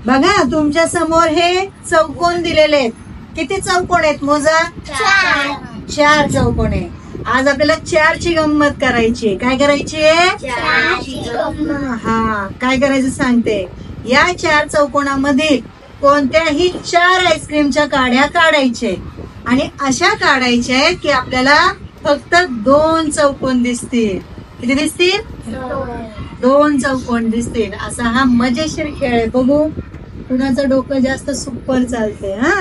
बघा तुमच्या समोर हे चौकोन दिलेले आहेत. किती चौकोन आहेत मोजा? 4 चौकोन आहे. आज आपल्याला 4 ची गंमत करायची. काय करायची आहे? हा, काय करायचं सांगते. या 4 चौकोनामधील कोणत्याही 4 आईस्क्रीमच्या काड्या काढायचे आणि अशा काढायच्या आहेत की आपल्याला फक्त 2 चौकोन दिसतील. किती दिसतील? 2 चौकोन दिसतील. असा हा मजेशीर खेळ आहे. बघू कुणाचं डोकं जास्त सुपर चालते. हा,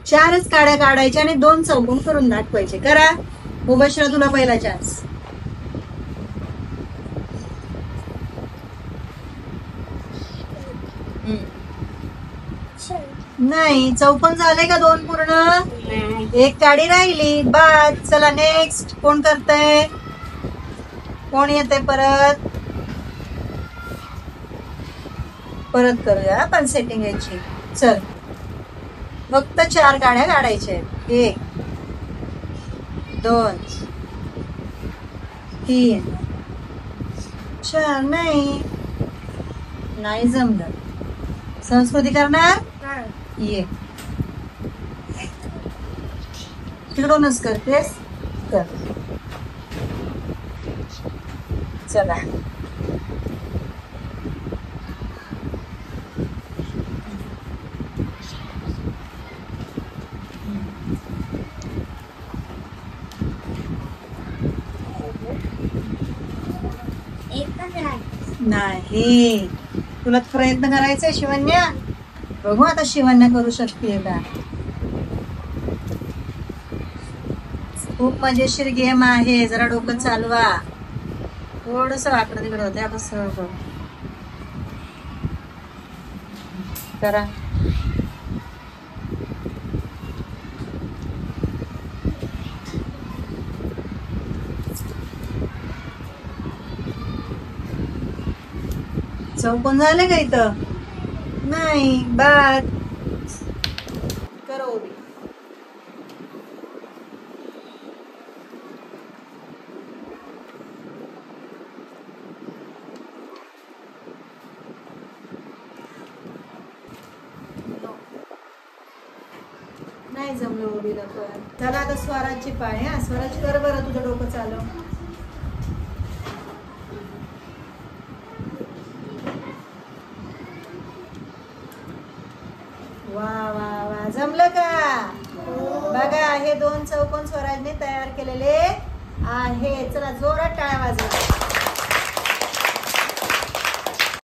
4च काड्या काढायच्या आणि 2 चौकोन करून दाखवायचे. करा. मुबशिरा तुला पहिला चान्स. नाही, चौकोन झाले का 2 पूर्ण? 1 काडी राहिली. बाद. चला नेक्स्ट. कोण करतय? कोण येते परत? परत करूया आपण सेटिंग याची. चल, फक्त 4 काड्या काढायच्या. 1 2 3 4. नाही जमलं. संस्कृती करणार? ये तिकडूनच करतेस. कर. चला, नाही तुला प्रयत्न करायचा शिवन्या. बघू आता शिवन्या करू शकते का. खूप मजेशीर गेम आहे. जरा डोकं चालवा. थोडस वाकडं तिकडं होते. आता सरळ करू. करा. चौकोन झाले का इथं? नाही. बाद. करो उभी. नाही जमलं उभीला कर. चला आता स्वराची पाळी. हा, स्वराची कर बरं. तुझं डोकं चालव. वा वा वा, जमलं का? बघा हे 2 चौकोन स्वराजने तयार केलेले आहे. चला जोरात टाळ्या वाजवा.